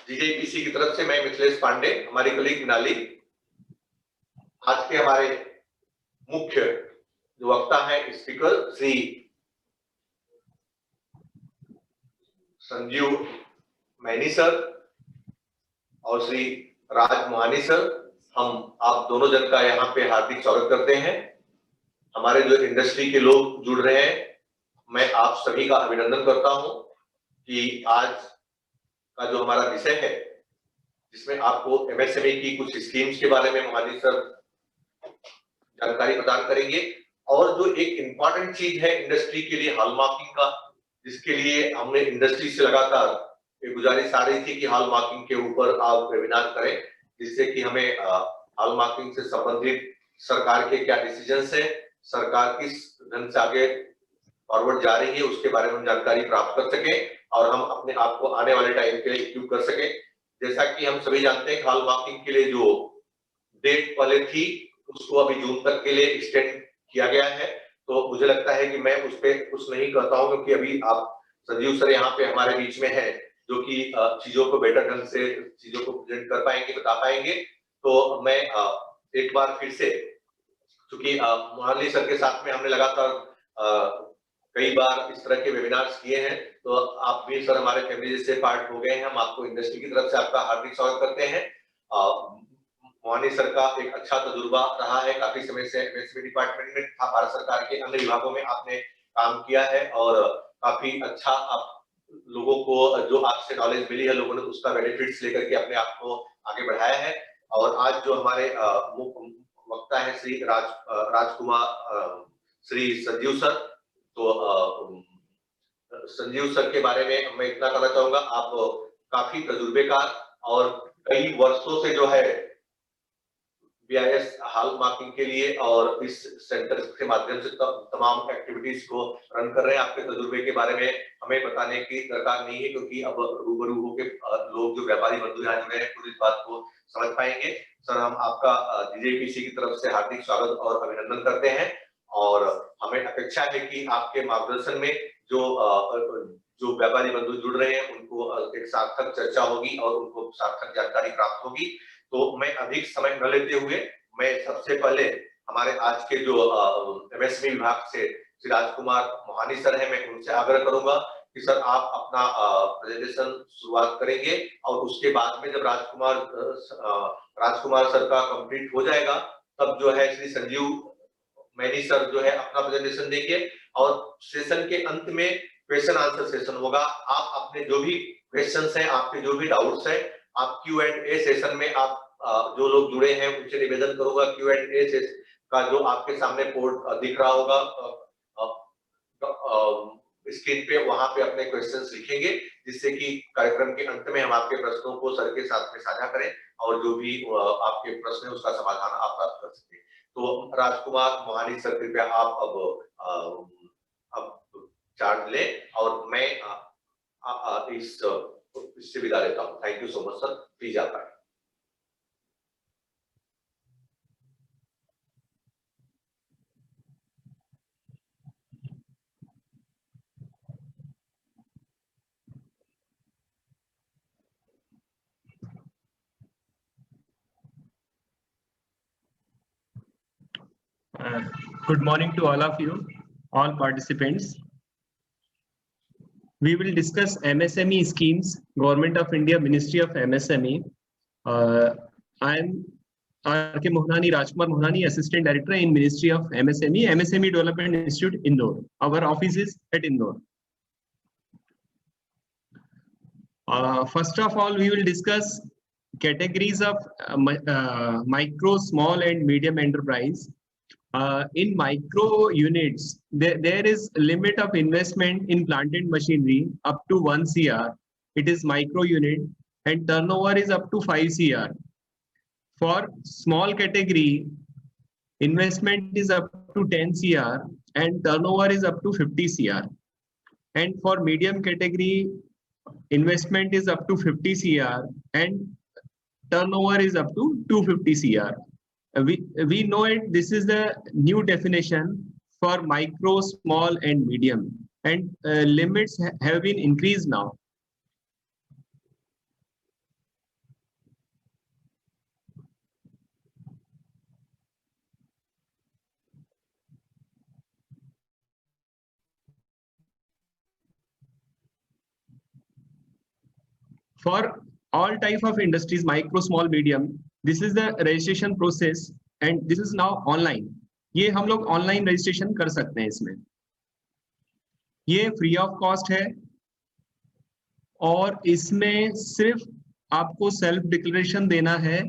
जीजेपीसी की तरफ से मैं मिथिलेश पांडे, हमारी कलीग मृणाली। आज के हमारे मुख्य जो वक्ता है speaker Shri Sanjeev many sir और श्री राज मोहानी सर, हम आप दोनों जन का यहाँ पे हार्दिक स्वागत करते हैं। हमारे जो इंडस्ट्री के लोग जुड़ रहे हैं, मैं आप सभी का अभिनंदन करता हूं कि आज का जो हमारा विषय है, जिसमें आपको एमएसएमई की कुछ स्कीम्स के बारे में मोहानी सर जानकारी प्रदान करेंगे, और जो एक इंपॉर्टेंट चीज है इंडस्ट्री के लिए हॉलमार्किंग का, जिसके लिए हमने इंडस्ट्री से लगातार ये गुजारिश आ रही थी कि हॉलमार्किंग के ऊपर आप वेबिनार करें, जिससे कि हमें हॉलमार्किंग से संबंधित सरकार के क्या डिसीजंस है, सरकार किस ढंग से आगे फॉरवर्ड जा रही है, उसके बारे में जानकारी प्राप्त कर सके और हम अपने आप को आने वाले टाइम के लिए इक्विप कर सके। जैसा कि हम सभी जानते हैं, हॉलमार्किंग के लिए जो डेट पहले थी उसको अभी जून तक के लिए एक्सटेंड किया गया है। तो मुझे लगता है कि मैं उस पर कुछ नहीं कहता हूं, क्योंकि अभी आप संजीव सर यहाँ पे हमारे बीच में है, जो कि चीजों को बेटर ढंग से चीजों को प्रेजेंट कर पाएंगे, बता पाएंगे। तो मैं एक बार फिर से, क्योंकि मोहाली सर के साथ में हमने लगातार कई बार इस तरह के वेबिनार्स किए हैं, तो आप भी सर हमारे फैमिली से पार्ट हो गए हैं। हम आपको इंडस्ट्री की तरफ से आपका हार्दिक स्वागत करते हैं। मोहानी सर का एक अच्छा तजुर्बा रहा है, काफी समय से एमएसएमई डिपार्टमेंट में था, भारत सरकार के अन्य विभागों में आपने काम किया है और काफी अच्छा आप लोगों को जो आपसे नॉलेज मिली है, लोगों ने उसका बेनिफिट्स लेकर के अपने आप को आगे बढ़ाया है। और आज जो हमारे वक्ता है श्री राजकुमार श्री संजीव सर, तो संजीव सर के बारे में मैं इतना कहना चाहूंगा, आप काफी तजुर्बेकार और कई वर्षों से जो है बीआईएस हॉलमार्किंग के लिए और इस सेंटर के माध्यम से तमाम एक्टिविटीज को रन कर रहे हैं। आपके तजुर्बे के बारे में हमें बताने की दरकार नहीं है, क्योंकि अब रूबरू होकर लोग जो व्यापारी बंधु यहाँ जुड़े हैं पूरी बात को समझ पाएंगे। सर, हम आपका जीजेपीसी की तरफ से हार्दिक स्वागत और अभिनंदन करते हैं, और हमें अपेक्षा है कि आपके मार्गदर्शन में जो व्यापारी बंधु जुड़ रहे हैं उनको एक सार्थक चर्चा होगी और उनको सार्थक जानकारी प्राप्त होगी। तो मैं अधिक समय न लेते हुए मैं सबसे पहले हमारे आज के जो एमएसएमई विभाग से श्री राजकुमार मोहानी सर हैं, मैं उनसे आग्रह करूंगा कि सर आप अपना प्रेजेंटेशन शुरुआत करेंगे, और उसके बाद में जब राजकुमार सर का कंप्लीट हो जाएगा, तब जो है श्री संजीव मैनी सर जो है अपना प्रेजेंटेशन देंगे, और सेशन के अंत में क्वेश्चन आंसर सेशन होगा। आप अपने जो भी क्वेश्चंस हैं, आपके जो भी डाउट्स हैं, आप Q&A सेशन में आप जो लोग जुड़े हैं उनसे निवेदन करूंगा, Q&A सेशन का जो आपके सामने बोर्ड दिख रहा होगा स्क्रीन पे, वहां पे अपने क्वेश्चंस लिखेंगे, जिससे कि कार्यक्रम के अंत में हम आपके प्रश्नों को सर के साथ में साझा करें और जो भी आपके प्रश्न है उसका समाधान आप प्राप्त कर सकें। तो राजकुमार मोहानी सर, कृपया आप अब चार्ज लें और मैं इससे विदा लेता हूँ। Thank you so much sir, please आप आए। Good morning to all of you, all participants. We will discuss MSME schemes, Government of India, Ministry of MSME. I am R.K. Mohanani, Rajkumar Mohanani, Assistant Director in Ministry of MSME, MSME Development Institute, Indore. Our office is at Indore. First of all, we will discuss categories of micro, small and medium enterprise. In micro units, there is a limit of investment in plant and machinery up to 1 CR. It is micro unit, and turnover is up to 5 CR. For small category, investment is up to 10 CR and turnover is up to 50 CR. And for medium category, investment is up to 50 CR and turnover is up to 250 CR. We know it. This is the new definition for micro, small, and medium, and limits have been increased now. for all type of industries, micro, small, medium, this is the registration process and this is now online. ये हम लोग online registration कर सकते हैं इसमें, ये free of cost है और इसमें सिर्फ आपको सेल्फ डिक्लेरेशन देना है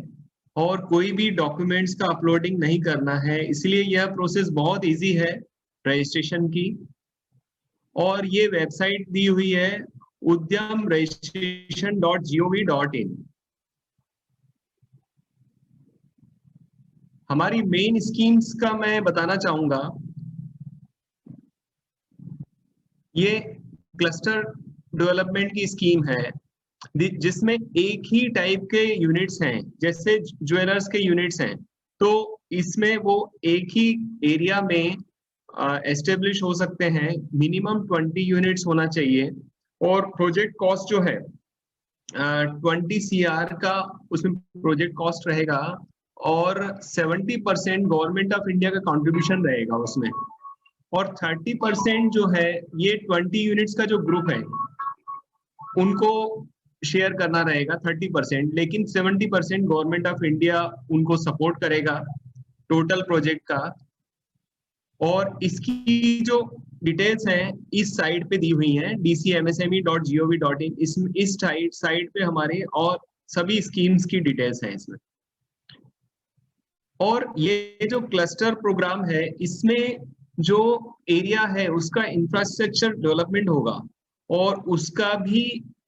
और कोई भी डॉक्यूमेंट्स का अपलोडिंग नहीं करना है, इसलिए यह प्रोसेस बहुत इजी है रजिस्ट्रेशन की। और ये वेबसाइट दी हुई है udyamregistration.gov.in। हमारी मेन स्कीम्स का मैं बताना चाहूंगा, ये क्लस्टर डेवलपमेंट की स्कीम है जिसमें एक ही टाइप के यूनिट्स हैं, जैसे ज्वेलर्स के यूनिट्स हैं, तो इसमें वो एक ही एरिया में एस्टेब्लिश हो सकते हैं। मिनिमम 20 यूनिट्स होना चाहिए और प्रोजेक्ट कॉस्ट जो है 20 CR का उसमें प्रोजेक्ट कॉस्ट रहेगा और 70% गवर्नमेंट ऑफ इंडिया का कंट्रीब्यूशन रहेगा उसमें, और 30% जो है ये 20 यूनिट्स का जो ग्रुप है उनको शेयर करना रहेगा 30%, लेकिन 70% गवर्नमेंट ऑफ इंडिया उनको सपोर्ट करेगा टोटल प्रोजेक्ट का। और इसकी जो डिटेल्स हैं इस साइट पे दी हुई हैं dcmsme.gov.in। इस साइट पे हमारे और सभी स्कीम्स की डिटेल्स हैं इसमें। और ये जो क्लस्टर प्रोग्राम है इसमें जो एरिया है उसका इंफ्रास्ट्रक्चर डेवलपमेंट होगा और उसका भी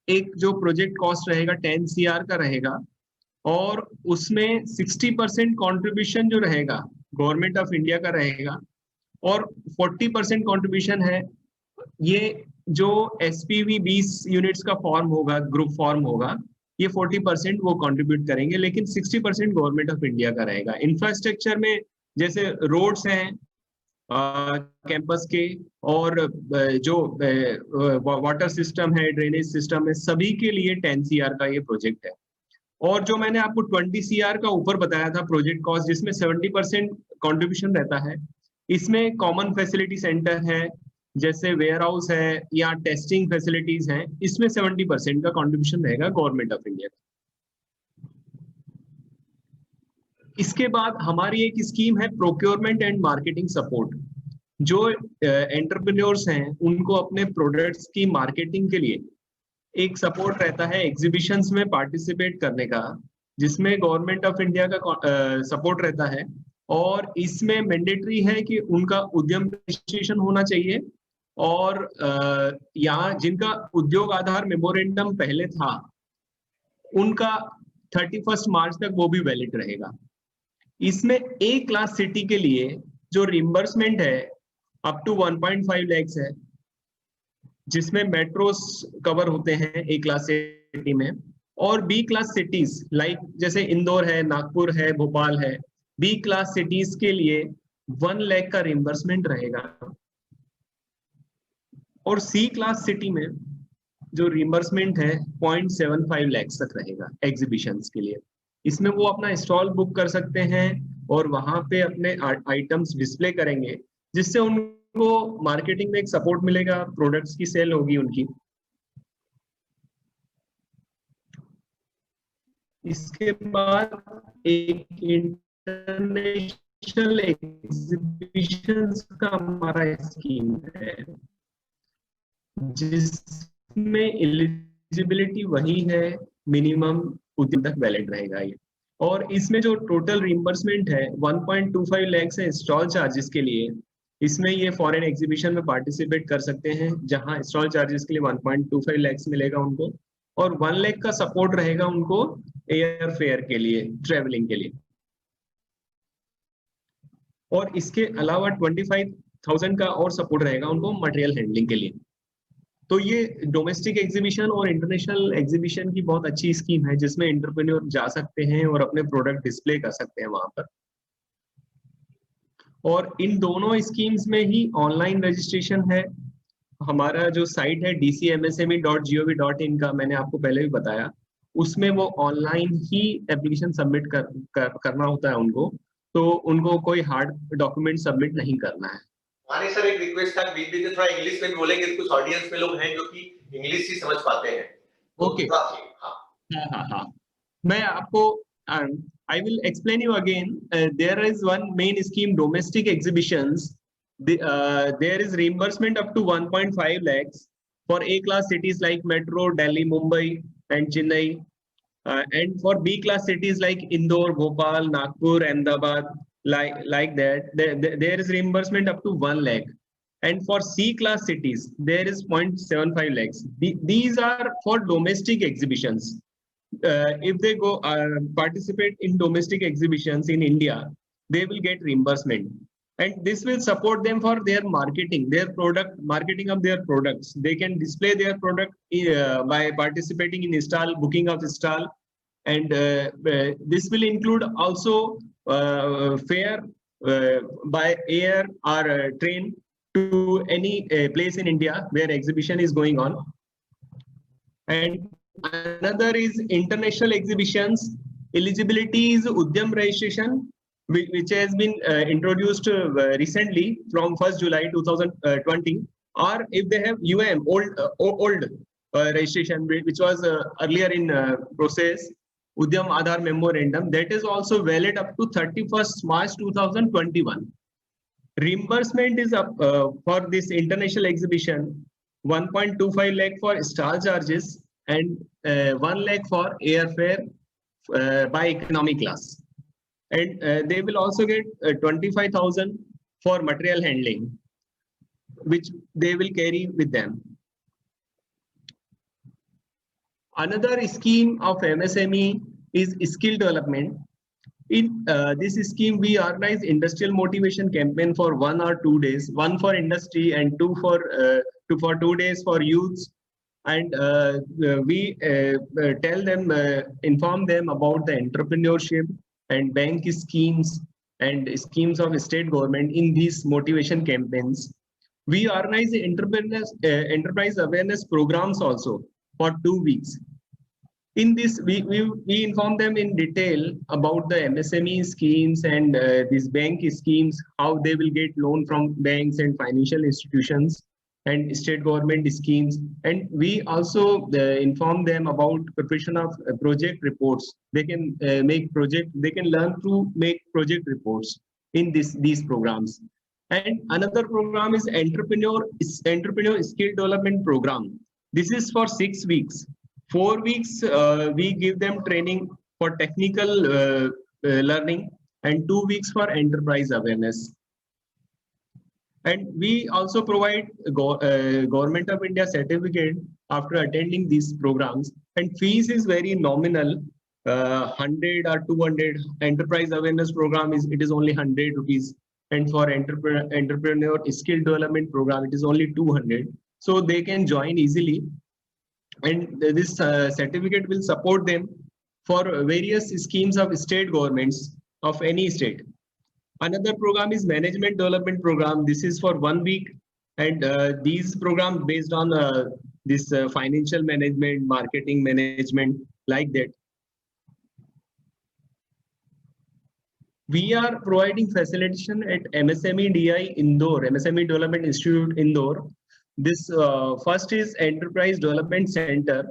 एक जो प्रोजेक्ट कॉस्ट रहेगा 10 CR का रहेगा और उसमें 60% कंट्रीब्यूशन जो रहेगा गवर्नमेंट ऑफ इंडिया का रहेगा और 40% कंट्रीब्यूशन है ये जो SPV 20 यूनिट्स का फॉर्म होगा, ग्रुप फॉर्म होगा, ये 40% वो कंट्रीब्यूट करेंगे, लेकिन 60% गवर्नमेंट ऑफ इंडिया का रहेगा। इंफ्रास्ट्रक्चर में जैसे रोड्स हैं कैंपस के और जो वाटर सिस्टम है, ड्रेनेज सिस्टम है, सभी के लिए 10 CR का ये प्रोजेक्ट है। और जो मैंने आपको 20 CR का ऊपर बताया था प्रोजेक्ट कॉस्ट, जिसमें 70% कंट्रीब्यूशन रहता है, इसमें कॉमन फैसिलिटी सेंटर है जैसे वेयर हाउस है या टेस्टिंग फैसिलिटीज हैं, इसमें 70% का कंट्रीब्यूशन रहेगा गवर्नमेंट ऑफ इंडिया का। इसके बाद हमारी एक स्कीम है प्रोक्योरमेंट एंड मार्केटिंग सपोर्ट। जो एंटरप्रेन्योर्स हैं उनको अपने प्रोडक्ट्स की मार्केटिंग के लिए एक सपोर्ट रहता है एग्जीबिशंस में पार्टिसिपेट करने का, जिसमें गवर्नमेंट ऑफ इंडिया का सपोर्ट रहता है। और इसमें मैंडेटरी है कि उनका उद्यम रजिस्ट्रेशन होना चाहिए और यहाँ जिनका उद्योग आधार मेमोरेंडम पहले था उनका 31 मार्च तक वो भी वैलिड रहेगा। इसमें A क्लास सिटी के लिए जो रिम्बर्समेंट है अप टू 1.5 lakhs है, जिसमें मेट्रोस कवर होते हैं A क्लास सिटी में, और B क्लास सिटीज लाइक जैसे इंदौर है, नागपुर है, भोपाल है, B क्लास सिटीज के लिए 1 लाख का रिम्बर्समेंट रहेगा। और C क्लास सिटी में जो रिम्बर्समेंट है 0.75 lakhs तक रहेगा एग्जीबिशंस के लिए। इसमें वो अपना स्टॉल बुक कर सकते हैं और वहां पे अपने आइटम्स डिस्प्ले करेंगे, जिससे उनको मार्केटिंग में एक सपोर्ट मिलेगा, प्रोडक्ट्स की सेल होगी उनकी। इसके बाद एक इंटरनेशनल एग्जीबिशंस का हमारा स्कीम है, जिसमें एलिजिबिलिटी वही है, मिनिमम उद्यम तक वैलिड रहेगा ये। और इसमें जो टोटल रिम्बर्समेंट है 1.25 lakhs है स्टॉल चार्जेस के लिए। इसमें ये फॉरेन एग्जीबिशन में पार्टिसिपेट कर सकते हैं जहां स्टॉल चार्जेस के लिए 1.25 lakhs मिलेगा उनको, और 1 लाख का सपोर्ट रहेगा उनको एयर फेयर के लिए, ट्रेवलिंग के लिए। और इसके अलावा 25,000 का और सपोर्ट रहेगा उनको मटेरियल हैंडलिंग के लिए। तो ये डोमेस्टिक एग्जीबिशन और इंटरनेशनल एग्जीबिशन की बहुत अच्छी स्कीम है, जिसमें एंटरप्रेन्योर जा सकते हैं और अपने प्रोडक्ट डिस्प्ले कर सकते हैं वहां पर। और इन दोनों स्कीम्स में ही ऑनलाइन रजिस्ट्रेशन है। हमारा जो साइट है dcmsme.gov.in का, मैंने आपको पहले भी बताया, उसमें वो ऑनलाइन ही एप्लीकेशन सबमिट करना होता है उनको, तो उनको कोई हार्ड डॉक्यूमेंट सबमिट नहीं करना है। मानी सर, एक रिक्वेस्ट था, बीच बीच में थोड़ा इंग्लिश में भी बोलेंगे, कुछ ऑडियंस में लोग हैं जो कि इंग्लिश ही समझ पाते हैं, ओके, हाँ, मैं आपको I will explain you again. There is one main scheme, domestic exhibitions. There is reimbursement up to 1.5 lakhs for A-class cities like Metro, Delhi, Mumbai, and Chennai. And for B-class cities like Indore, Bhopal, Nagpur, Ahmedabad, like that, there is reimbursement up to 1 lakh. And for C-class cities, there is 0.75 lakhs. These are for domestic exhibitions. If they go participate in domestic exhibitions in India, they will get reimbursement. And this will support them for their marketing, marketing of their products. They can display their product by participating in stall, booking of stall. And this will include also fare by air or train to any place in India where exhibition is going on. And another is international exhibitions. Eligibility is Udyam registration, which has been introduced recently from 1st July 2020, or if they have UM, old registration, which was earlier in process, Udyam Aadhaar Memorandum, that is also valid up to 31st March 2021. Reimbursement is up for this international exhibition, 1.25 lakh for stall charges and 1 lakh for airfare by economy class. And they will also get 25,000 for material handling, which they will carry with them. Another scheme of MSME is skill development. In this scheme, we organize industrial motivation campaign for 1 or 2 days, one for industry and two for 2 days for youths. And we tell them, inform them about the entrepreneurship and bank schemes and schemes of state government in these motivation campaigns. We organize enterprise awareness programs also for 2 weeks. In this, we inform them in detail about the MSME schemes and these bank schemes, how they will get loan from banks and financial institutions and state government schemes. And we also inform them about preparation of project reports. They can they can learn to make project reports in these programs. And another program is entrepreneur skill development program. This is for 6 weeks. 4 weeks, we give them training for technical learning and 2 weeks for enterprise awareness. And we also provide Government of India certificate after attending these programs. And fees is very nominal, 100 or 200. Enterprise awareness program it is only 100 rupees. And for entrepreneur skill development program, it is only 200. So they can join easily. And this certificate will support them for various schemes of state governments of any state. Another program is management development program. This is for 1 week, and these programs based on this financial management, marketing management, like that. We are providing facilitation at MSME DI Indore, MSME Development Institute Indore. This first is Enterprise Development Center.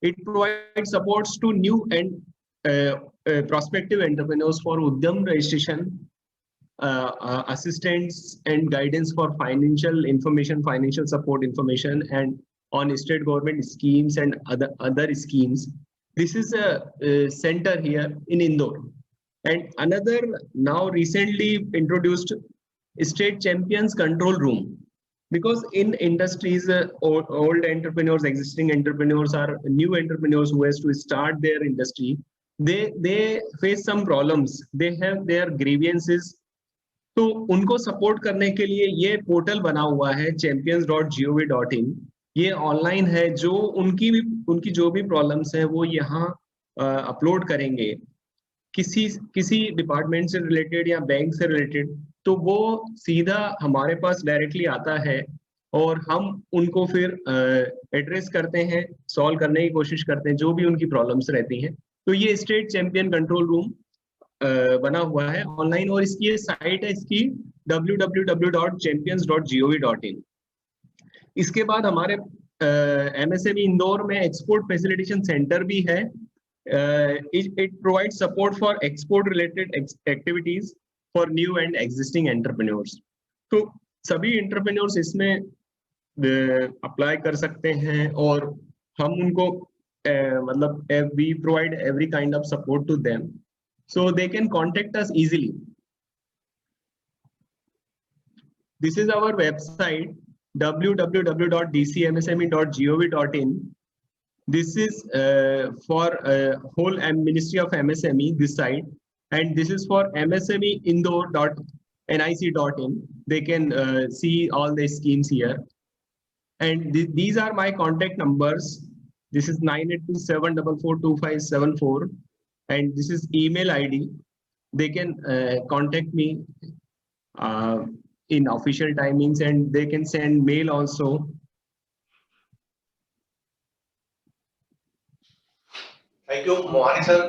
It provides supports to new and prospective entrepreneurs for Udyam registration, assistance and guidance for financial information, financial support information, and on state government schemes and other schemes. This is a center here in Indore. And another now recently introduced State Champions Control Room. Because in industries, old entrepreneurs, existing entrepreneurs, or new entrepreneurs who has to start their industry, they face some problems. They have their grievances. तो उनको support करने के लिए ये portal बना हुआ है champions.gov.in. ये ऑनलाइन है, जो उनकी जो भी प्रॉब्लम्स है वो यहाँ अपलोड करेंगे, किसी डिपार्टमेंट से रिलेटेड या बैंक से रिलेटेड, तो वो सीधा हमारे पास डायरेक्टली आता है और हम उनको फिर एड्रेस करते हैं, सॉल्व करने की कोशिश करते हैं जो भी उनकी प्रॉब्लम्स रहती हैं. तो ये स्टेट चैंपियन कंट्रोल रूम बना हुआ है ऑनलाइन, और इसकी ये साइट है इसकी www.champions.gov.in. इसके बाद हमारे MSME इंदौर में एक्सपोर्ट फैसिलिटेशन सेंटर भी है. It provides support for export related activities for new and existing entrepreneurs. तो सभी entrepreneurs इसमें अप्लाई कर सकते हैं और हम उनको मतलब we provide every kind of support to them, so they can contact us easily. This is our website www.dcmsme.gov.in. This is for whole Ministry of MSME, this site, and this is for msmeindore.nic.in. They can see all the schemes here. And these are my contact numbers. This is 9827442574, and this is email ID. They can contact me in official timings, and they can send mail also. Thank you Mohani sir.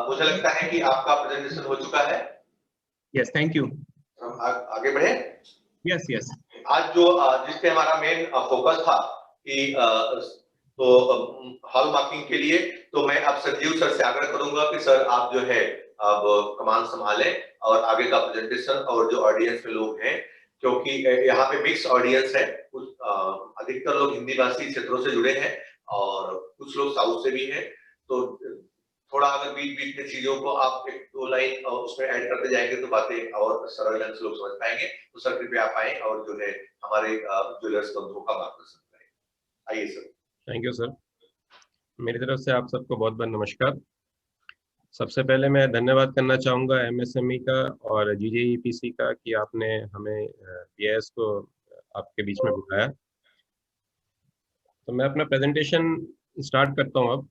मुझे लगता है कि आपका presentation हो चुका है. Yes, thank you. हम आगे बढ़े. Yes, yes. आज जो जिसपे हमारा मेन फोकस था कि तो हॉल मार्किंग के लिए, तो मैं अब संजीव सर से आग्रह करूंगा कि सर आप जो है अब कमान संभालें और आगे का प्रेजेंटेशन, और जो ऑडियंस में लोग हैं, क्योंकि यहाँ पे मिक्स ऑडियंस है, कुछ अधिकतर लोग हिंदी भाषी क्षेत्रों से जुड़े हैं और कुछ लोग साउथ से भी हैं, तो थोड़ा अगर बीच बीच में चीजों को आप एक दो लाइन उसमें ऐड करते जाएंगे तो बातें और सरल ढंग से लोग समझ पाएंगे. तो सर कृपया आप आए और जो है हमारे ज्वेलर्स बंधुओं का मार्गदर्शन करें. आइए सर. Thank you sir. मेरी तरफ से आप सबको बहुत बहुत नमस्कार. सबसे पहले मैं धन्यवाद करना चाहूँगा MSME का और GJEPC का कि आपने हमें PIS को आपके बीच में बुलाया. तो मैं अपना प्रेजेंटेशन स्टार्ट करता हूँ अब.